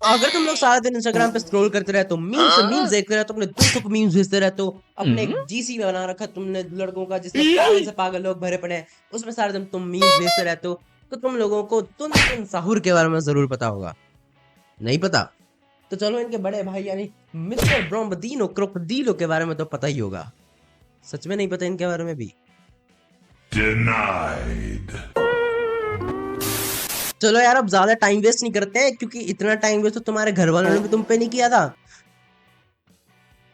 अगर तुम लोग सारा दिन इंस्टाग्राम पे स्क्रॉल करते रहते हो, मीम्स से मीम्स देखते रहते हो, अपने दोस्तों को मीम्स भेजते रहते हो, अपने एक जीसी बना रखा है तुमने लड़कों का जिसमें पागल से पागल लोग भरे पड़े हैं, उसमें सारा दिन तुम मीम्स भेजते रहते हो, तो तुम लोगों को तुन साहुर के बारे में जरूर पता होगा। नहीं पता? तो चलो इनके बड़े भाई यानी मिस्टर ब्रोम्बदीनो क्रोकोडीलो के बारे में तो पता ही होगा। सच में नहीं पता इनके बारे में भी? Denied. चलो यार, अब ज्यादा टाइम वेस्ट नहीं करते हैं, क्योंकि इतना टाइम वेस्ट तो तुम्हारे घर वालों ने भी तुम पे नहीं किया था।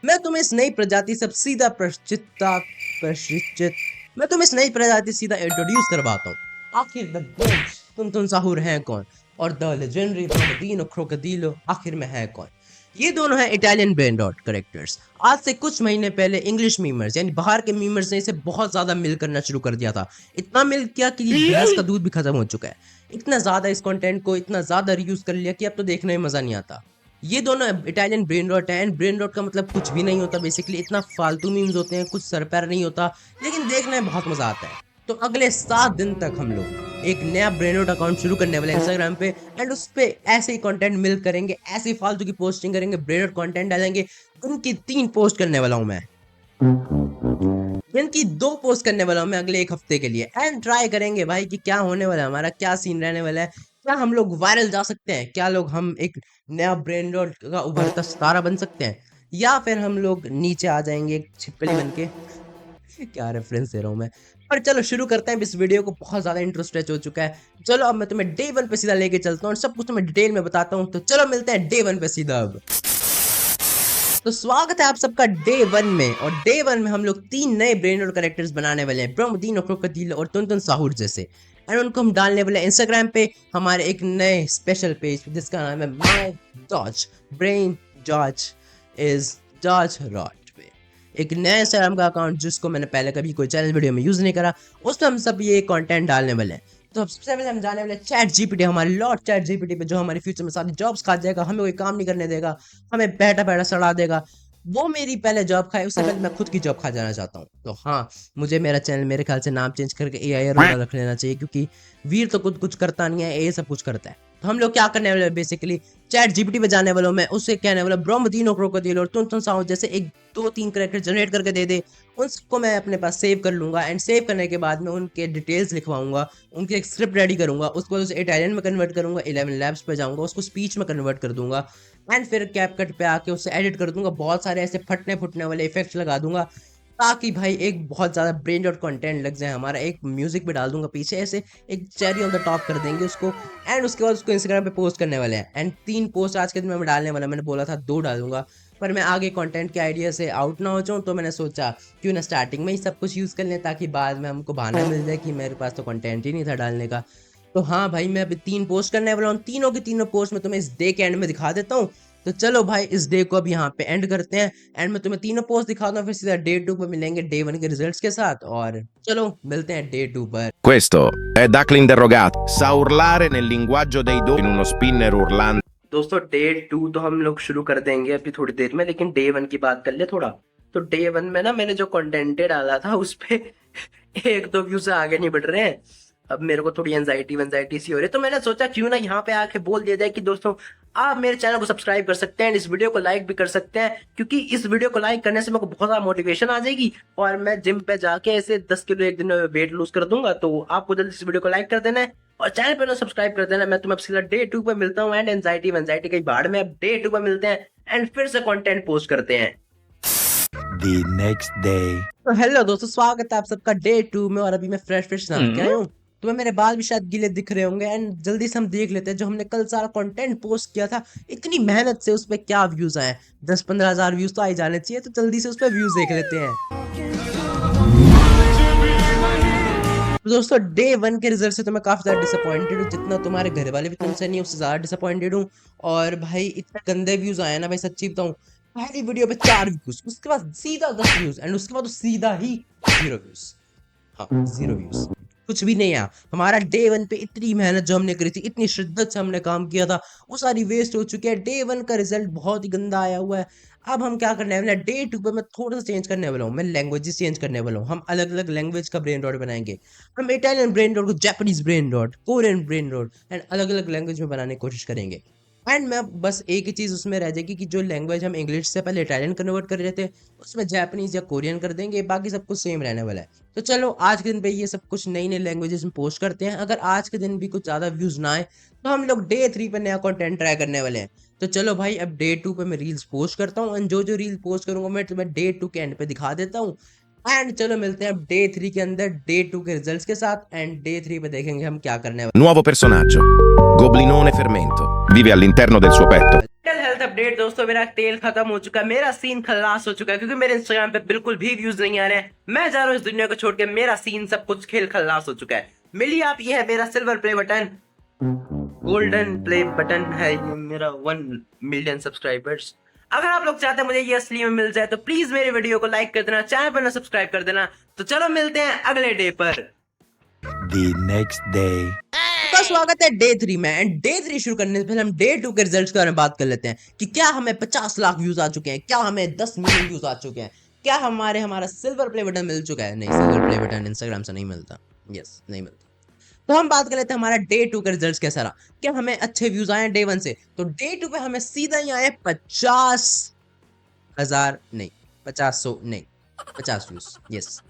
मैं तुम्हें इस नई प्रजाति से सीधा प्रशिक्षित मैं तुम्हें इस नई प्रजाति से सीधा इंट्रोड्यूस करवाता हूँ। आखिर द ग्रेट तुम साहुर हैं कौन, और द लेजेंडरी ब्रोमोदिनो क्रोकोडिलो आखिर में है कौन? ये दोनों हैं इटालियन ब्रेन डॉट करेक्टर्स। आज से कुछ महीने पहले इंग्लिश मीमर्स यानी बाहर के मीमर्स ने इसे बहुत ज्यादा मिल करना शुरू कर दिया था। इतना मिल किया कि भैंस का दूध भी खत्म हो चुका है। इतना ज्यादा इस कंटेंट को इतना ज्यादा रियूज कर लिया कि अब तो देखने में मजा नहीं आता। ये दोनों इटालियन ब्रेन रॉट है, एंड ब्रेन रॉट का मतलब कुछ भी नहीं होता बेसिकली। इतना फालतू मीम्स होते हैं, कुछ सर पैर नहीं होता, लेकिन देखने में बहुत मजा आता है। तो अगले 7 दिन तक हम लोग एक नया ब्रेन रॉट अकाउंट शुरू करने वाले हैं इंस्टाग्राम पे, एंड उस पे ऐसे ही कंटेंट मिल करेंगे, ऐसे ही फालतू की पोस्टिंग करेंगे, ब्रेन रॉट कंटेंट डालेंगे। उनकी 3 पोस्ट करने वाला हूं मैं, इनकी 2 पोस्ट करने वाला हूं मैं अगले 1 हफ्ते के लिए, एंड ट्राई करेंगे भाई कि क्या होने वाला है, हमारा क्या सीन रहने वाला है। क्या हम लोग वायरल जा सकते हैं? क्या लोग हम एक नया ब्रेन रॉट का उभरता सितारा बन सकते हैं, या फिर हम लोग नीचे आ जाएंगे एक छिपकली बन के? क्या रेफरेंस दे रहा हूँ मैं। पर चलो शुरू करते हैं इस वीडियो को, बहुत ज्यादा इंटरेस्ट हो चुका है। चलो अब मैं तुम्हें डे 1 पे सीधा लेके चलता हूँ और सब कुछ तुम्हें डिटेल में बताता हूँ। तो चलो मिलते हैं डे 1 पे सीधा अब। तो स्वागत है आप सबका डे 1 में, और डे 1 में हम लोग 3 नए ब्रेन रॉट कैरेक्टर्स बनाने वाले हैं, ब्रोमोदिनो क्रोकोडिलो और तुन साहुर जैसे। एंड उनको हम डालने वाले हैं इंस्टाग्राम पे, हमारे एक नए स्पेशल पेज जिसका नाम है my dodge brain George is dodge rot पे। एक नया इंस्टाग्राम का अकाउंट जिसको मैंने पहले कभी कोई चैनल वीडियो में यूज नहीं करा, उस पर हम सब ये कंटेंट डालने वाले हैं। तो अब सबसे पहले हम जाने वाले चैट जीपीटी, हमारे लॉर्ड चैट जीपीटी पे, जो हमारे फ्यूचर में सारी जॉब्स खा जाएगा, हमें कोई काम नहीं करने देगा, हमें बैठा बैठा सड़ा देगा। वो मेरी पहले जॉब खाए, उससे पहले मैं खुद की जॉब खा जाना चाहता हूँ। तो हाँ, मुझे मेरा चैनल मेरे ख्याल से नाम चेंज करके एआई अरोड़ा रख लेना चाहिए, क्योंकि वीर तो खुद कुछ करता नहीं है, ये सब कुछ करता है। तो हम लोग क्या करने वाले, बेसिकली चैट जीपीटी पे जाने वालों मैं, उससे कहने वाला ब्रोमोदिनो क्रोकोडिलो और तुन साउंड जैसे एक 2-3 कैरेक्टर जनरेट करके दे दे। उसको मैं अपने पास सेव कर लूंगा, एंड सेव करने के बाद में उनके डिटेल्स लिखवाऊंगा, उनकी एक स्क्रिप्ट रेडी करूंगा, उसको उसे इटालियन में कन्वर्ट करूंगा, 11 लैब्स पे जाऊंगा, उसको स्पीच में कन्वर्ट कर दूंगा, एंड फिर कैपकट पे आके उसे एडिट कर दूंगा, बहुत सारे ऐसे फटने फुटने वाले इफेक्ट्स लगा दूंगा, ताकि भाई एक बहुत ज्यादा ब्रेन डॉट कंटेंट लग जाए हमारा। एक म्यूजिक भी डाल दूंगा पीछे, ऐसे एक चेरी ऑन द टॉप कर देंगे उसको, एंड उसके बाद उसको इंस्टाग्राम पे पोस्ट करने वाले हैं। एंड 3 पोस्ट आज के दिन में डालने वाला, मैंने बोला था 2 डालूंगा, पर मैं आगे कंटेंट के आइडिया से आउट ना हो जाऊं, तो मैंने सोचा क्यों ना स्टार्टिंग में ही सब कुछ यूज कर लें, ताकि बाद में हमको बहाना मिल जाए कि मेरे पास तो कंटेंट ही नहीं था डालने का। तो हाँ भाई, मैं अभी 3 पोस्ट करने वाला हूँ, तीनों की तीनों पोस्ट में तुम्हें इस डे के एंड में दिखा देता हूँ। तो चलो भाई, इस डे को अब यहाँ पे एंड करते हैं, एंड मैं तुम्हें तीनों पोस्ट दिखाता हूँ, फिर सीधा डे 2 पे मिलेंगे डे 1 के रिजल्ट्स के साथ, और चलो मिलते हैं डे 2 पर। Questo è Duck l'interrogato. Sa urlare nel linguaggio dei doni in uno spinner urlante. दोस्तों डे 2 तो हम लोग शुरू कर देंगे अभी थोड़ी देर में, लेकिन डे 1 की बात कर ले थोड़ा। तो डे 1 में ना मैंने जो कंटेंट डाला था उस पे 1-2 व्यू से आगे नहीं बढ़ रहे हैं। अब मेरे को थोड़ी एंजाइटी सी हो रही है, तो मैंने सोचा क्यों ना यहाँ पे आके बोल दिया जाए कि दोस्तों आप मेरे चैनल को सब्सक्राइब कर सकते हैं, इस वीडियो को लाइक भी कर सकते हैं, क्योंकि इस वीडियो को लाइक करने से मेरे को बहुत ज्यादा मोटिवेशन आ जाएगी, और मैं जिम पे जाके ऐसे 10 किलो एक दिन में वेट लूज कर दूंगा। तो आपको जल्दी इस वीडियो को लाइक कर देना है और चैनल पे ना सब्सक्राइब कर देना। मैं तुम्हें सीधा डे 2 पे मिलता हूँ, एंड एंजाइटी कहीं बाढ़ में, अब डे 2 पे मिलते हैं एंड फिर से कंटेंट पोस्ट करते हैं। The next day. तो हेलो दोस्तों, स्वागत है आप सबका डे 2 में, और अभी मैं फ्रेश नहा के आया हूँ। तुम्हें मेरे बाल भी शायद गीले दिख रहे होंगे, एंड जल्दी से हम देख लेते हैं जो हमने कल सारा कंटेंट पोस्ट किया था, इतनी मेहनत से उस पर क्या व्यूज आए। 10-15 हजार व्यूज तो आ ही जाने चाहिए, तो जल्दी से उस पर व्यूज देख लेते हैं। तो दोस्तों डे 1 के रिजल्ट से तो मैं काफी ज्यादा डिसअपॉइंटेड हूँ, जितना तुम्हारे घर वाले भी तुमसे नहीं, उससे ज्यादा डिसअपॉइंटेड हूँ। और भाई इतने गंदे व्यूज आए ना भाई, सच्ची बताऊं, पहली वीडियो पे 4 व्यूज, उसके बाद सीधा 10 व्यूज, एंड उसके बाद तो सीधा ही 0 व्यूज। हाँ, 0 व्यूज, कुछ भी नहीं आया। हमारा डे 1 पे इतनी मेहनत जो हमने करी थी, इतनी शिद्दत से हमने काम किया था, वो सारी वेस्ट हो चुकी है। डे 1 का रिजल्ट बहुत ही गंदा आया हुआ है। अब हम क्या करने वाले हैं, डे 2 पे मैं थोड़ा सा चेंज करने वाला हूँ, मैं लैंग्वेजेस चेंज करने वाला हूँ। हम अलग अलग लैंग्वेज का ब्रेन रॉट बनाएंगे। हम इटालियन ब्रेन रॉट को Japanese brain rot, Korean brain rot, and अलग अलग लैंग्वेज में बनाने की कोशिश करेंगे। एंड मैं बस एक ही चीज़ उसमें रह जाएगी कि जो लैंग्वेज हम इंग्लिश से पहले इटालियन कन्वर्ट कर रहे थे उसमें जापानीज या कोरियन कर देंगे, बाकी सब कुछ सेम रहने वाला है। तो चलो आज के दिन पे ये सब कुछ नई नई लैंग्वेजेस में पोस्ट करते हैं। अगर आज के दिन भी कुछ ज़्यादा व्यूज़ ना आए तो हम लोग डे 3 पे नया कंटेंट ट्राई करने वाले हैं। तो चलो भाई अब डे 2 पे मैं रील्स पोस्ट करता हूँ, एंड जो जो रील पोस्ट करूंगा मैं तुम्हें डे 2 के एंड पे दिखा देता हूँ। एंड चलो मिलते हैं अब डे 3 के अंदर डे 2 के रिजल्ट्स के साथ, एंड डे 3 पे देखेंगे हम क्या करने वाले। Nuovo personaggio. Goblinone fermento. Vive all'interno del suo petto. Mental health update दोस्तों, मेरा तेल खत्म हो चुका है, मेरा सीन खलास हो चुका है क्योंकि मेरे इंस्टाग्राम पे बिल्कुल भी व्यूज नहीं आ रहे हैं। मैं जा रहा हूँ इस दुनिया को छोड़ के, मेरा सीन सब कुछ खेल खलास हो चुका है। मिलिए आप, ये है मेरा silver play button, golden play button है ये मेरा 1 मिलियन सब्सक्राइबर्स। अगर आप लोग चाहते हैं मुझे ये असली में मिल जाए तो प्लीज मेरे वीडियो को लाइक कर देना, चैनल पर ना सब्सक्राइब कर देना। तो चलो मिलते हैं अगले डे पर। The next day. आपका स्वागत है डे 3 में, एंड डे 3 शुरू करने से पहले हम डे 2 के रिजल्ट्स के बारे में बात कर लेते हैं कि क्या हमें 50 लाख व्यूज आ चुके हैं, क्या हमें 10 मिलियन व्यूज आ चुके हैं, क्या हमारा सिल्वर प्ले बटन मिल चुका है। नहीं, सिल्वर प्ले बटन इंस्टाग्राम से नहीं मिलता, यस नहीं मिलता। तो हम बात कर लेते हैं हमारा डे 2 का रिजल्ट्स कैसा रहा। क्या हमें अच्छे व्यूज आए डे 1 से? तो डे 2 पे हमें सीधा ही आए 50,000 नहीं 50 नहीं 50 व्यूज, यस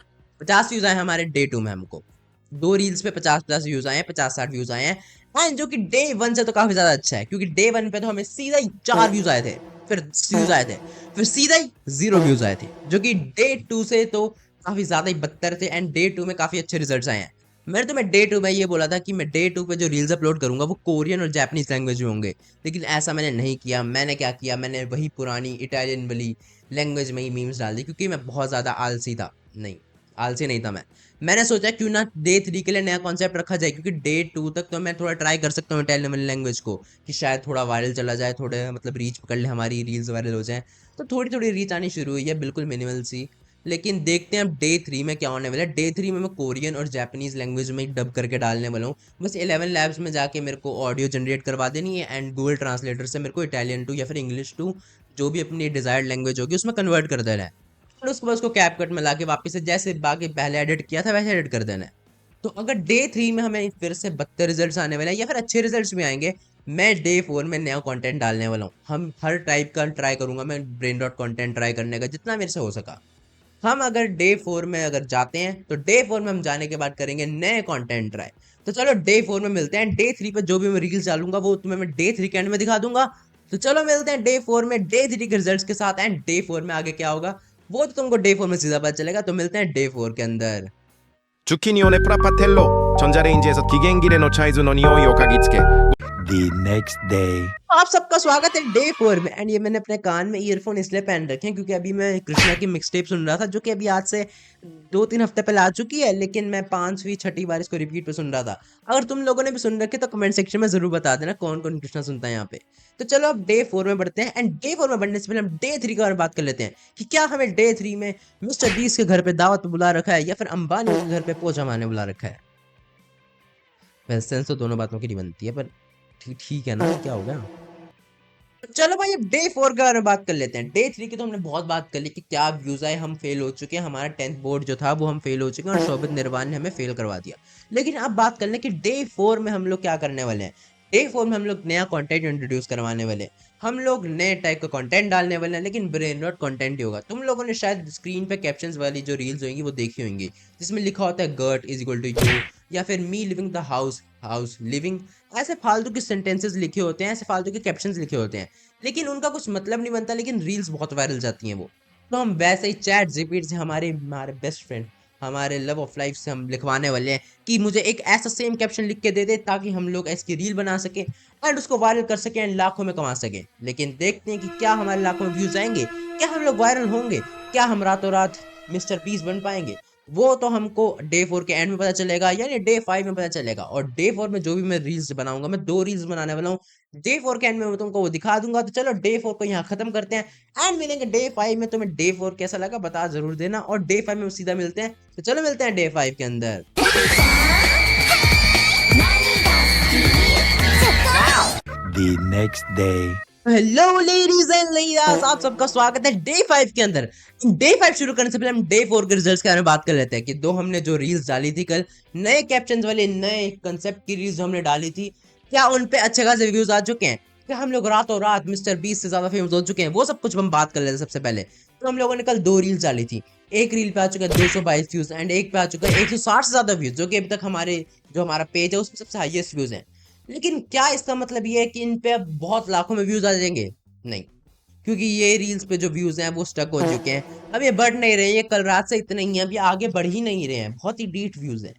50 व्यूज आए हमारे डे 2 में। हमको 2 रील्स पे 50+ व्यूज आए हैं, 50-60 व्यूज आए हैं, एंड जो कि डे 1 से तो काफी ज्यादा अच्छा है क्योंकि डे 1 पे तो हमें सीधा ही 4 व्यूज आए थे, फिर 10 व्यूज आए थे, फिर सीधा ही 0 व्यूज आए थे, जो कि डे 2 से तो काफी ज्यादा ही बदतर थे। एंड डे 2 में काफी अच्छे रिजल्ट्स आए हैं। मैंने तुम्हें डे 2 में ये बोला था कि मैं डे 2 पे जो रील्स अपलोड करूंगा वो कोरियन और जापानीज लैंग्वेज में होंगे, लेकिन ऐसा मैंने नहीं किया। मैंने क्या किया, मैंने वही पुरानी इटालियन वाली लैंग्वेज में ही मीम्स डाल दी क्योंकि मैं बहुत ज़्यादा आलसी था। नहीं, आलसी नहीं था मैंने सोचा क्यों ना डे 3 के लिए नया कॉन्सेप्ट रखा जाए क्योंकि डे 2 तक तो मैं थोड़ा ट्राई कर सकता हूँ इटालियन वाली लैंग्वेज को कि शायद थोड़ा वायरल चला जाए, थोड़े मतलब रीच पकड़ ले, हमारी रील्स वायरल हो जाए। तो थोड़ी थोड़ी रीच आनी शुरू हुई है, बिल्कुल मिनिमल सी। लेकिन देखते हैं अब डे 3 में क्या होने वाला है। डे 3 में मैं कोरियन और जापानीज लैंग्वेज में डब करके डालने वाला हूँ। बस 11 लैब्स में जाके मेरे को ऑडियो जनरेट करवा देनी है, एंड गूगल ट्रांसलेटर से मेरे को इटालियन टू या फिर इंग्लिश टू जो भी अपनी डिजायर्ड लैंग्वेज होगी उसमें कन्वर्ट कर देना है, और उसको बस कैपकट में लाके वापस से जैसे बाकी पहले एडिट किया था वैसे एडिट कर देना है। तो अगर डे 3 में हमें फिर से 72 रिजल्ट्स आने वाले हैं या फिर अच्छे रिजल्ट्स भी आएंगे, मैं डे 4 में नया कंटेंट डालने वाला हूँ। हम हर टाइप का ट्राई करूंगा मैं, ब्रेन डॉट कंटेंट ट्राई करने का जितना मेरे से हो सका। हम अगर डे 4 में अगर जाते हैं तो डे 4 में हम जाने के बाद करेंगे नए कंटेंट ट्राई। तो चलो डे 4 में मिलते हैं। डे 3 पे जो भी मैं रील्स डालूंगा वो तुम्हें मैं डे 3 के एंड में दिखा दूंगा। तो चलो मिलते हैं डे 4 में डे 3 के रिजल्ट्स के साथ, एंड डे 4 में आगे क्या होगा वो तो तुमको डे 4 में सीधा पता चलेगा। तो मिलते हैं डे 4 के अंदर। Zucchinione prappatello. 전자레인지에서 기계기를 노차이즈 노니오이 오카기츠케. The next day. आप सबका स्वागत है डे 4 में, एंड ये मैंने अपने कान में ईयरफोन इसलिए पहन रखे हैं क्योंकि अभी मैं कृष्णा की मिक्सटेप सुन रहा था जो कि अभी आज से 2-3 हफ्ते पहले आ चुकी है, लेकिन मैं 5वीं 6ठी बार इसको रिपीट पे सुन रहा था। अगर तुम लोगों ने भी सुन रखे तो कमेंट सेक्शन में जरूर बता देना कौन कौन कृष्णा सुनता है यहाँ पे। तो चलो अब डे 4 में बढ़ते हैं, एंड डे 4 में बढ़ने से पहले हम डे 3 के बारे में बात कर लेते हैं कि क्या हमें डे 3 में मिस्टर बीस के घर पे दावत पे बुला रखा है या फिर अंबानी के घर पे पोछा मारने बुला रखा है। वैसे तो दोनों बातों की नहीं बनती है, पर ठीक है ना, क्या हो गया। चलो भाई अब डे 4 के बारे में बात कर लेते हैं। डे 3 की तो हमने बहुत बात कर ली कि क्या व्यूज आए, हम फेल हो चुके हैं, हमारा 10th बोर्ड जो था वो हम फेल हो चुके हैं और शोभित निर्वाण ने हमें फेल करवा दिया। लेकिन अब बात कर लें कि डे 4 में हम लोग क्या करने वाले हैं। डे 4 में हम लोग नया कंटेंट इंट्रोड्यूस करवाने वाले हैं। हम लोग नए टाइप का कंटेंट डालने वाले हैं, लेकिन ब्रेन रॉट कंटेंट ही होगा। तुम लोगों ने शायद स्क्रीन पे कैप्शंस वाली जो रील्स होंगी वो देखी होंगी जिसमें लिखा होता है गर्ट इज इक्वल टू यू या फिर me living the house house living. ऐसे फालतू के सेंटेंसेस लिखे होते हैं, ऐसे फालतू के कैप्शंस लिखे होते हैं, लेकिन उनका कुछ मतलब नहीं बनता, लेकिन रील्स बहुत वायरल जाती हैं वो। तो हम वैसे ही चैट जीपीटी से हमारे बेस्ट फ्रेंड, हमारे लव ऑफ लाइफ से हम लिखवाने वाले हैं कि मुझे एक ऐसा सेम कैप्शन लिख के दे दे ताकि हम लोग इसकी रील बना सकें एंड उसको वायरल कर सकें एंड लाखों में कमा सकें। लेकिन देखते हैं कि क्या हमारे लाखों में व्यूज आएंगे, क्या हम लोग वायरल होंगे, क्या हम रातों रात मिस्टर बीस बन पाएंगे। वो तो हमको डे 4 के एंड में पता चलेगा, यानी डे 5 में पता चलेगा। और डे 4 में जो भी मैं रील्स बनाऊंगा, मैं 2 रील्स बनाने वाला हूँ, डे 4 के एंड में मैं तुमको वो दिखा दूंगा। तो चलो डे 4 को यहाँ खत्म करते हैं एंड मिलेंगे डे 5 में। तुम्हें डे 4 कैसा लगा बता जरूर देना, और डे 5 में सीधा मिलते हैं। तो चलो मिलते हैं डे 5 के अंदर। The next day. Hello ladies and ladies, आप सबका स्वागत है डे 5 के अंदर। डे 5 शुरू करने से पहले हम डे 4 के रिजल्ट्स के बारे में बात कर लेते हैं कि दो हमने जो रील्स डाली थी कल, नए कैप्शंस वाले नए कंसेप्ट की रील्स जो हमने डाली थी, क्या उन पे अच्छे खासे रिव्यूज आ चुके हैं। कि हम लोग रातों रात मिस्टर बीस से ज्यादा फेमस हो चुके हैं, वो सब कुछ हम बात कर लेते हैं। सबसे पहले तो हम लोगों ने कल 2 रील्स डाली थी। एक रील पे आ चुका है 222 व्यूज एंड एक पे आ चुका है 160 से ज्यादा व्यूज, जो कि अभी तक हमारा पेज है उसमें सबसे हाईएस्ट व्यूज हैं। लेकिन क्या इसका मतलब ये है कि इन पे अब बहुत लाखों में व्यूज आ जाएंगे? नहीं, क्योंकि ये रील्स पे जो व्यूज हैं वो स्टक हो चुके हैं। अब ये बढ़ नहीं रहे हैं, ये कल रात से इतने ही हैं, अब ये आगे बढ़ ही नहीं रहे हैं, बहुत ही डीट व्यूज हैं।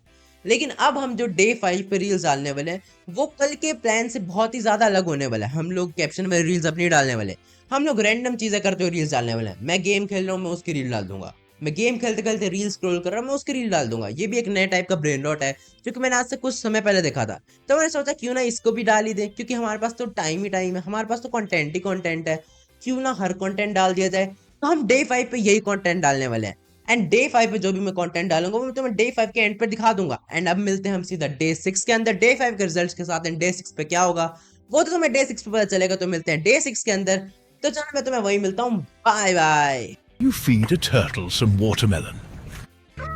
लेकिन अब हम जो डे 5 पे रील्स डालने वाले हैं वो कल के प्लान से बहुत ही ज्यादा अलग होने वाला है। हम लोग कैप्शन में रील्स अपनी डालने वाले हैं, हम लोग रैंडम चीजें करते हुए रील्स डालने वाले हैं। मैं गेम खेल रहा हूँ, मैं उसकी रील डाल दूंगा। मैं गेम खेलते खेलते रील स्क्रॉल कर रहा हूँ, मैं उसकी रील डाल दूंगा। ये भी एक नए टाइप का ब्रेन रॉट है जो कि मैंने आज से कुछ समय पहले देखा था। तो मैंने सोचा क्यों ना इसको भी डाल ही दे, क्योंकि हमारे पास तो टाइम ही टाइम है, हमारे पास तो कंटेंट ही कंटेंट है। क्यों ना हर कंटेंट डाल दिया जाए। तो हम डे 5 पे यही कंटेंट डालने वाले हैं एंड डे 5 पे जो भी मैं कंटेंट डालूंगा वो मैं तुम्हें डे 5 के एंड पे दिखा दूंगा। एंड अब मिलते हैं हम सीधा डे 6 के अंदर डे 5 के रिजल्ट्स के साथ। एंड डे 6 पे क्या होगा वो तो तुम्हें डे 6 पे पता चलेगा। तो मिलते हैं डे 6 के अंदर। तो चलो मैं तुम्हें वही मिलता हूँ, bye bye. You feed a turtle some watermelon.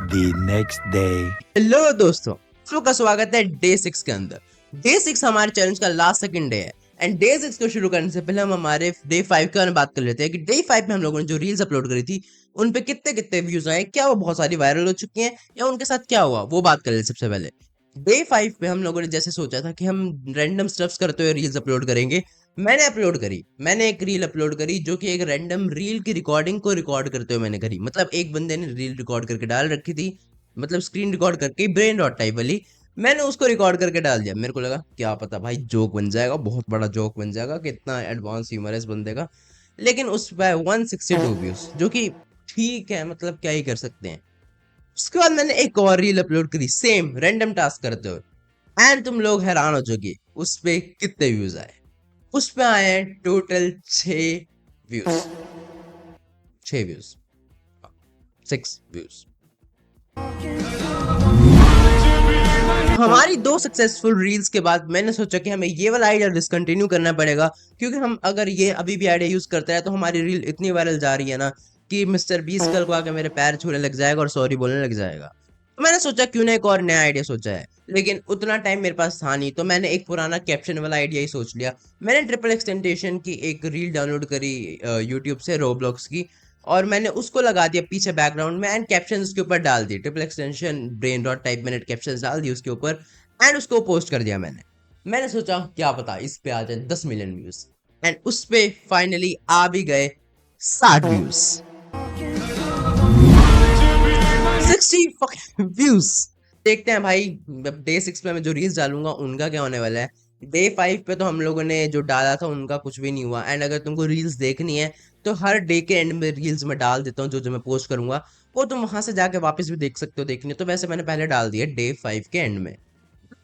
The next day. हेलो दोस्तों, का स्वागत है डे 6 के अंदर। डे 6 हमारे चैलेंज का लास्ट सेकंड डे है एंड डे 6 को शुरू करने से पहले हम हमारे डे 5 के बारे में बात कर लेते हैं कि डे 5 में हम लोगों ने जो रील्स अपलोड करी थी उन पे कितने कितने व्यूज आए, क्या वो बहुत सारी वायरल हो चुकी हैं या उनके साथ क्या हुआ, वो बात कर लेते सबसे पहले। डे 5 पे हम लोगों ने जैसे सोचा था कि हम रैंडम स्टफ्स करते हुए रील्स अपलोड करेंगे। मैंने एक रील अपलोड करी जो कि एक रैंडम रील की रिकॉर्डिंग को रिकॉर्ड करते हुए मैंने करी। मतलब एक बंदे ने रील रिकॉर्ड करके डाल रखी थी, मतलब स्क्रीन रिकॉर्ड करके ब्रेन रॉट टाइप वाली। मैंने उसको रिकॉर्ड करके डाल दिया। मेरे को लगा क्या पता भाई जोक बन जाएगा, बहुत बड़ा जोक बन जाएगा, कितना एडवांस ह्यूमर है इस बंदे का। लेकिन उस पे 162 व्यूज, जो कि ठीक है, मतलब क्या ही कर सकते हैं। उसके बाद मैंने एक और रील अपलोड करी सेम रैंडम टास्क करते हुए एंड तुम लोग हैरान हो जाओगे उस पे कितने व्यूज आए। उस पे आए हैं टोटल 6 व्यूज, 6 व्यूज, 6 व्यूज। हमारी 2 सक्सेसफुल रील्स के बाद मैंने सोचा कि हमें ये वाला आइडिया डिसकंटिन्यू करना पड़ेगा, क्योंकि हम अगर ये अभी भी आइडिया यूज करते हैं तो हमारी रील इतनी वायरल जा रही है ना कि मिस्टर बीस कल को आके मेरे पैर छूने लग जाएगा और सॉरी बोलने लग जाएगा। तो मैंने सोचा क्यों ना एक और नया आइडिया सोचा है, लेकिन उतना टाइम मेरे पास था नहीं, तो मैंने एक पुराना कैप्शन वाला आइडिया ही सोच लिया। मैंने ट्रिपल एक्सटेंटेशन की एक रील डाउनलोड करी यूट्यूब से, रोब्लॉक्स की, और मैंने उसको लगा दिया पीछे बैकग्राउंड में एंड कैप्शन उसके ऊपर डाल दिए। Triple extension brain dot type मैंने कैप्शन डाल दिए उसके ऊपर एंड उसको पोस्ट कर दिया। मैंने सोचा क्या पता इस पे आ जाए 10 मिलियन व्यूज एंड उस पे फाइनली आ भी गए 60 व्यूज, 60 व्यूज। देखते हैं भाई डे 6 पे मैं जो रील्स डालूंगा उनका क्या होने वाला है। डे 5 पे तो हम लोगों ने जो डाला था उनका कुछ भी नहीं हुआ एंड अगर तुमको रील्स देखनी है तो हर डे के एंड में रील्स में डाल देता हूँ जो जो मैं पोस्ट करूंगा, वो तुम वहां से जाके वापस भी देख सकते हो। देखनी तो वैसे मैंने पहले डाल दिया डे 5 के एंड में।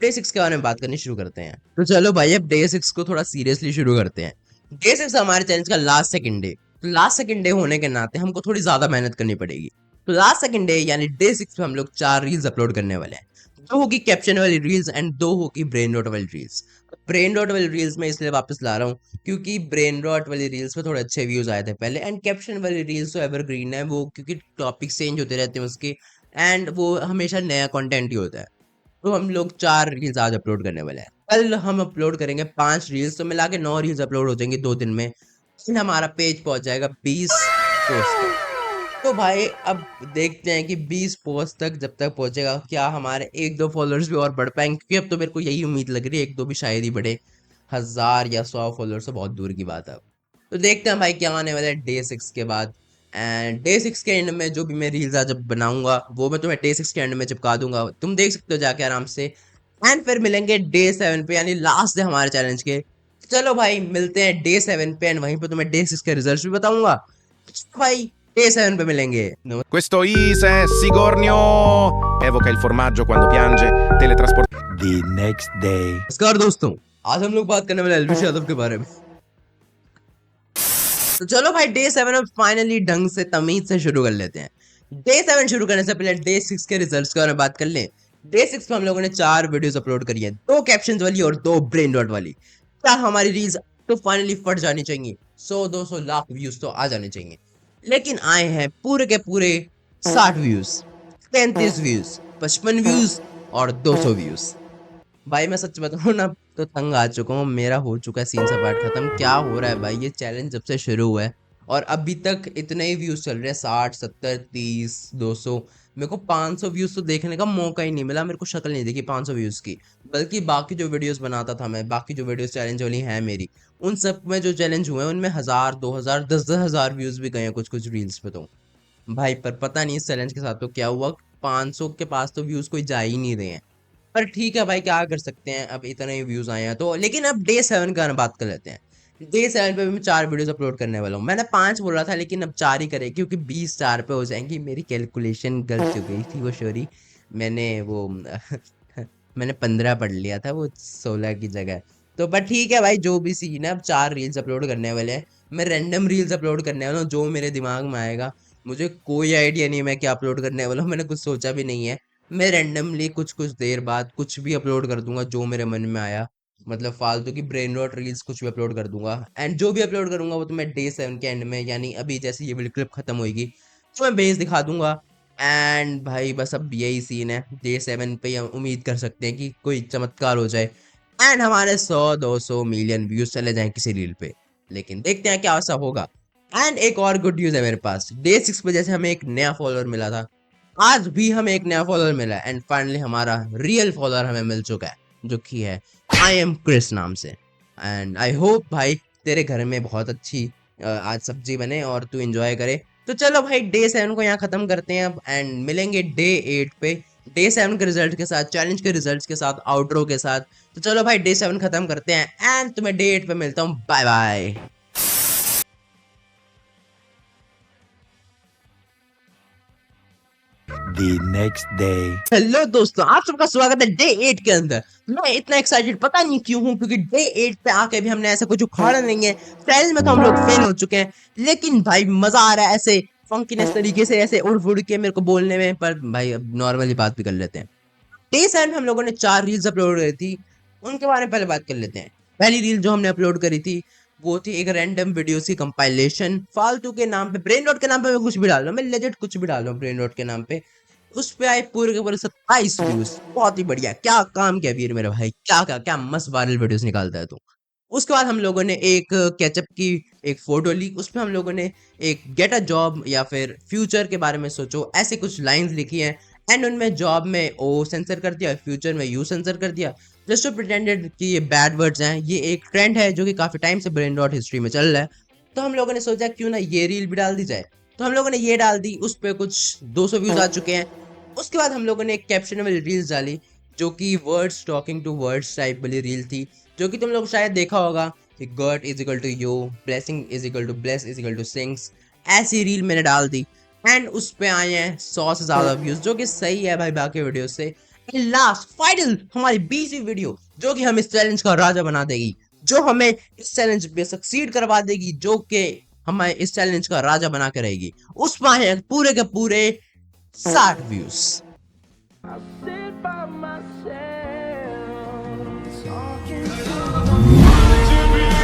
डे 6 के बारे में बात करनी शुरू करते हैं। तो चलो भाई अब डे 6 को थोड़ा सीरियसली शुरू करते हैं। डे 6 हमारे चैलेंज का लास्ट सेकंड डे। तो लास्ट सेकंड डे होने के नाते हमको थोड़ी ज्यादा मेहनत करनी पड़ेगी। तो लास्ट सेकंड डे यानी डे 6 पे हम लोग 4 रील्स अपलोड करने वाले हैं। 2 होगी कैप्शन वाली रील्स एंड 2 होगी ब्रेन रॉट वाली रील्स। ब्रेन रॉट वाली रील्स में इसलिए वापस ला रहा हूँ क्योंकि ब्रेन रॉट वाली रील्स पे थोड़े अच्छे व्यूज आए थे पहले एंड कैप्शन वाली रील्स तो एवरग्रीन है वो, क्योंकि टॉपिक चेंज होते रहते हैं उसके एंड वो हमेशा नया कंटेंट ही होता है। तो हम लोग 4 रील्स आज अपलोड करने वाले हैं। कल हम अपलोड करेंगे 5 रील्स, तो मिला के 9 रील्स अपलोड हो जाएंगी 2 दिन में। फिर हमारा पेज पहुंच जाएगा 20 पोस्ट तक। तो भाई अब देखते हैं कि 20 पोस्ट तक जब तक पहुंचेगा क्या हमारे 1-2 फॉलोअर्स भी और बढ़ पाएंगे, क्योंकि अब तो मेरे को यही उम्मीद लग रही है 1-2 भी शायद ही बढ़े। 1000 या 100 फॉलोअर्स तो बहुत दूर की बात है अब। तो देखते हैं भाई क्या आने वाला है डे 6 के बाद। एंड डे 6 के एंड में जो भी मैं रील्स आज बनाऊंगा वो मैं तुम्हें डे 6 के एंड में चिपका दूंगा, तुम देख सकते हो जाके आराम से। एंड फिर मिलेंगे डे 7 पे यानी लास्ट डे हमारे चैलेंज के। चलो भाई मिलते हैं डे 7 पे एंड वहीं पे तुम्हें डे 6 के रिजल्ट्स भी बताऊंगा। तो भाई डे 7 पे मिलेंगे। Questo Ise, Sigornio, evoca il formaggio quando piange, teletrasporta. The next day. नमस्कार दोस्तों, आज हम लोग बात करने वाले एलविश यादव के बारे में। तो चलो भाई डे 7 में फाइनली ढंग से तमीज से शुरू कर लेते हैं। डे 7 शुरू करने से पहले डे 6 के रिजल्ट्स के बारे में बात कर लें। डे 6 में हम लोगों ने 4 वीडियोस अपलोड करी है, 2 कैप्शंस वाली और 2 ब्रेन डॉट वाली। क्या हमारी रील्स तो फाइनली फट जानी चाहिए, 100-200 लाख व्यूज तो आ जाने चाहिए। लेकिन आए हैं पूरे के पूरे 60 व्यूज, 33 व्यूज, 55 व्यूज और 200 व्यूज। भाई मैं सच बताऊं ना, तो तंग आ चुका हूँ, मेरा हो चुका है सीन सपाट खत्म। क्या हो रहा है भाई, ये चैलेंज जब से शुरू हुआ है और अभी तक इतने ही व्यूज चल रहे हैं, 60 70 30 200। मेरे को 500 व्यूज तो देखने का मौका ही नहीं मिला, मेरे को शक्ल नहीं देखी 500 व्यूज की। बल्कि बाकी जो वीडियोस बनाता था मैं, बाकी जो वीडियोस चैलेंज वाली है मेरी, उन सब में जो चैलेंज हुए हैं उनमें 1000 2000 10,000 व्यूज भी गए हैं कुछ कुछ रील्स पे। तो भाई पर पता नहीं इस चैलेंज के साथ तो क्या हुआ, 500 के पास तो व्यूज कोई जा ही नहीं रहे हैं। पर ठीक है भाई, क्या कर सकते हैं, अब इतने ही व्यूज आए हैं तो। लेकिन अब डे 7 का बात कर लेते हैं। डे 7 पे भी मैं 4 वीडियोस अपलोड करने वाला हूँ। मैंने 5 बोला था लेकिन अब 4 ही करे, क्योंकि 20 4 पे हो जाएंगी। मेरी कैलकुलेशन गलत हो गई थी वो शोरी, मैंने वो मैंने 15 पढ़ लिया था, वो 16 की जगह। तो पर ठीक है भाई, जो भी सीन है, अब 4 रील्स अपलोड करने वाले हैं। मैं रैंडम रील्स अपलोड करने वाला हूँ, जो मेरे दिमाग में आएगा। मुझे कोई आइडिया नहीं है मैं क्या अपलोड करने वाला हूँ, मैंने कुछ सोचा भी नहीं है। मैं रैंडमली कुछ कुछ देर बाद कुछ भी अपलोड कर दूंगा जो मेरे मन में आया। मतलब फालतू की ब्रेन रॉट रील्स कुछ भी अपलोड कर दूंगा। एंड जो भी अपलोड करूंगा वो तो मैं डे 7 के एंड में, यानी अभी जैसे ये वीडियो क्लिप खत्म होगी तो मैं बेस दिखा दूंगा। एंड भाई बस अब यही सीन है, डे 7 पे हम उम्मीद कर सकते हैं कि कोई चमत्कार हो जाए एंड हमारे 100 200 मिलियन व्यूज चले जाएं किसी रील पे। लेकिन देखते हैं क्या ऐसा होगा। एंड एक और गुड न्यूज है मेरे पास, डे 6 पे जैसे हमें एक नया फॉलोअर मिला था, आज भी हमें एक नया फॉलोअर मिला है। एंड फाइनली हमारा रियल फॉलोअर हमें मिल चुका है, जो कि है आई एम क्रिस नाम से। एंड आई होप भाई तेरे घर में बहुत अच्छी आज सब्जी बने और तू एंजॉय करे। तो चलो भाई डे 7 को यहाँ खत्म करते हैं अब, एंड मिलेंगे डे 8 पे, डे 7 के रिजल्ट के साथ, चैलेंज के रिजल्ट्स के साथ, आउटरो के साथ। तो चलो भाई डे 7 खत्म करते हैं एंड तुम्हें डे 8 पे मिलता हूँ। Bye bye. The next day. हेलो दोस्तों, आप सबका स्वागत है डे 8 के अंदर। मैं इतना एक्साइटेड पता नहीं क्यों हूँ, क्योंकि डे 8 पे आके भी हमने ऐसा कुछ उखाड़ा नहीं है। ट्रायल में तो हम लोग फेल हो चुके हैं, लेकिन भाई मजा आ रहा है ऐसे फंकीनेस तरीके से, ऐसे उड़ उड़ के मेरे को बोलने में। पर भाई अब नॉर्मली बात भी कर लेते हैं। डे 7 में हम लोगों ने 4 रील्स अपलोड करी थी, उनके बारे में पहले बात कर लेते हैं। पहली रील जो हमने अपलोड करी थी वो थी एक रैंडम वीडियो की कंपाइलेशन, फालतू के नाम पे, ब्रेन रॉट के नाम पे मैं कुछ भी डाल रहा हूँ, मैं लेजेंड कुछ भी डाल रहा हूँ ब्रेन रॉट के नाम पे। उस पे आए पूरे के पूरे 27 व्यूज, बहुत ही बढ़िया। क्या काम किया वीर मेरे भाई, क्या क्या क्या मस्त वायरल वीडियोस निकालता है तू। उसके बाद हम लोगों ने एक कैचअप की एक फोटो ली, उसमें हम लोगों ने एक गेट अ जॉब या फिर फ्यूचर के बारे में सोचो ऐसे कुछ लाइंस लिखी हैं। एंड उनमें जॉब में ओ सेंसर कर दिया, फ्यूचर में यू सेंसर कर दिया, जस्ट टू प्रिटेंडेड कि ये बैड वर्ड्स हैं। ये एक ट्रेंड है जो कि काफी टाइम से ब्रेन रॉट हिस्ट्री में चल रहा है। तो हम लोगों ने सोचा क्यों ना ये रील भी डाल दी जाए। तो हम लोगों ने ये डाल दी, उस पर कुछ 200 व्यूज आ चुके हैं। उसके बाद हम लोगों ने एक कैप्शन वाली रील्स डाली, जो कि words talking to words type वाली रील थी, जो कि तुम लोग शायद देखा होगा कि God is equal to you, blessing is equal to bless is equal to sings. ऐसी रील मैंने डाल दी एंड उस पे आए हैं 100 से ज्यादा व्यूज, जो कि सही है भाई बाकी वीडियो से। लास्ट फाइनल हमारी 20वीं वीडियो, जो कि हम इस चैलेंज का राजा बना देगी, जो हमें इस चैलेंज पे सक्सीड करवा देगी, जो कि हमें इस चैलेंज का राजा बना के रहेगी। उस पर आए हैं पूरे के पूरे 60 व्यूज।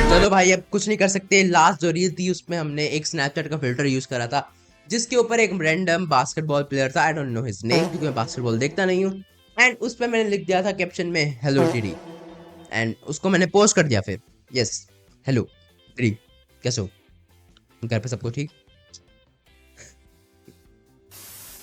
चलो भाई अब कुछ नहीं कर सकते। लास्ट जो रील थी उसमें हमने एक स्नैपचैट का फिल्टर यूज करा था, जिसके ऊपर एक रैंडम बास्केटबॉल प्लेयर था, I don't know his name क्योंकि मैं बास्केटबॉल देखता नहीं हूँ। एंड उस पर मैंने लिख दिया था कैप्शन में हेलो टीडी, एंड उसको मैंने पोस्ट कर दिया फिर, यस हेलो टीडी कैसे हो, घर पे सबको ठीक।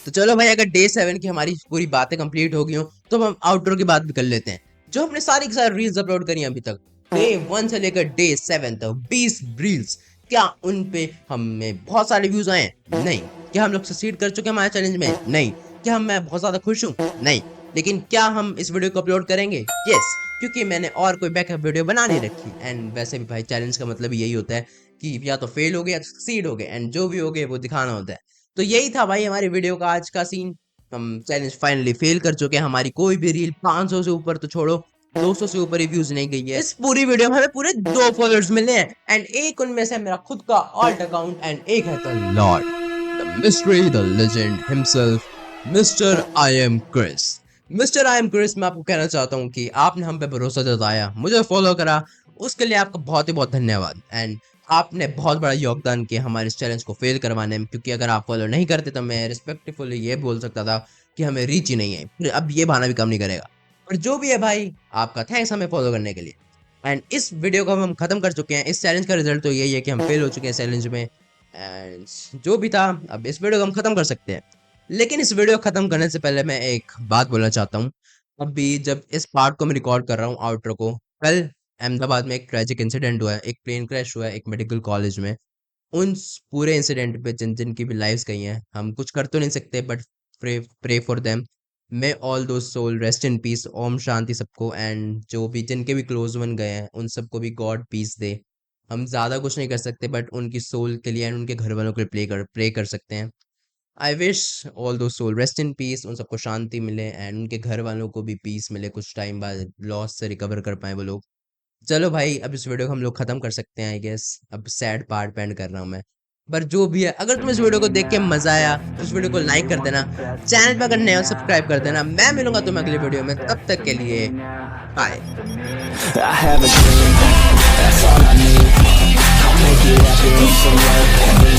तो चलो भाई अगर डे 7 की हमारी पूरी बातें कंप्लीट हो गई हो तो हम आउटरो की बात भी कर लेते हैं। जो हमने सारी की सारी रील्स अपलोड करी अभी तक, डे 1 से लेकर डे 7 तक 20 रील्स, क्या उन पे हमें बहुत सारे व्यूज आए हैं? नहीं। क्या हम लोग सक्सीड कर चुके हैं हमारे चैलेंज में? नहीं। क्या मैं बहुत ज्यादा खुश हूँ? नहीं। लेकिन क्या हम इस वीडियो को अपलोड करेंगे? यस, क्योंकि मैंने और कोई बैकअप वीडियो बना नहीं रखी। एंड वैसे भी भाई चैलेंज का मतलब यही होता है कि या तो फेल हो गए या तो सक्सीड हो गए, एंड जो भी हो गए वो दिखाना होता है। तो यही था भाई हमारी वीडियो का आज का सीन। हम चैलेंज फाइनली फेल कर चुके हैं, हमारी कोई भी रील 500 से ऊपर तो छोड़ो 200 से ऊपर व्यूज नहीं गई है। इस पूरी वीडियो में हमें पूरे 2 फॉलोअर्स मिले हैं, एंड एक उनमें से मेरा खुद का ऑल्ट अकाउंट, एंड एक है the lord, the mystery, the legend himself, mister I am Chris. Mister I am Chris, मैं आपको कहना चाहता हूँ कि आपने हम पे भरोसा जताया, मुझे फॉलो करा, उसके लिए आपका बहुत ही बहुत धन्यवाद। एंड आपने बहुत बड़ा योगदान किया हमारे इस चैलेंज को फेल करवाने में, क्योंकि अगर आप फॉलो नहीं करते तो मैं रिस्पेक्टफुली ये बोल सकता था कि हमें रीच ही नहीं है, फिर अब ये बहाना भी काम नहीं करेगा। और जो भी है भाई, आपका थैंक्स हमें फॉलो करने के लिए। एंड इस वीडियो को हम खत्म कर चुके हैं। इस चैलेंज का रिजल्ट तो यही है कि हम फेल हो चुके हैं चैलेंज में। एंड जो भी था, अब इस वीडियो को हम खत्म कर सकते हैं। लेकिन इस वीडियो को खत्म करने से पहले मैं एक बात बोलना चाहता हूँ। अभी जब इस पार्ट को मैं रिकॉर्ड कर रहा हूँ, आउटरो को, कल अहमदाबाद में एक ट्रेजिक इंसिडेंट हुआ है, एक प्लेन क्रैश हुआ है एक मेडिकल कॉलेज में। उन पूरे इंसिडेंट पे जिन जिन की भी लाइव्स गई हैं, हम कुछ कर तो नहीं सकते, but pray pray for them. May all those soul rest in peace, ओम शांति सबको। एंड जो भी जिनके भी क्लोज वन गए हैं, उन सबको भी गॉड पीस दे। हम ज़्यादा कुछ नहीं कर सकते, बट उनकी सोल के लिए एंड उनके घर वालों के लिए प्रे कर सकते हैं। I wish all those soul rest in piece, उन सबको शांति मिले एंड उनके घर वालों को भी पीस मिले, कुछ टाइम बाद लॉस से रिकवर कर पाए वो लोग। चलो भाई, अब इस वीडियो को हम लोग खत्म कर सकते हैं आई गेस। अब सैड पार्ट पे एंड कर रहा हूँ मैं, पर जो भी है, अगर तुम्हें इस वीडियो को देख के मजा आया तो इस वीडियो को लाइक कर देना, चैनल पे अगर नए हो सब्सक्राइब कर देना। मैं मिलूंगा तुम्हें अगले वीडियो में, तब तक के लिए bye. I have a dream, that's all I need. I'll make it happen with some work.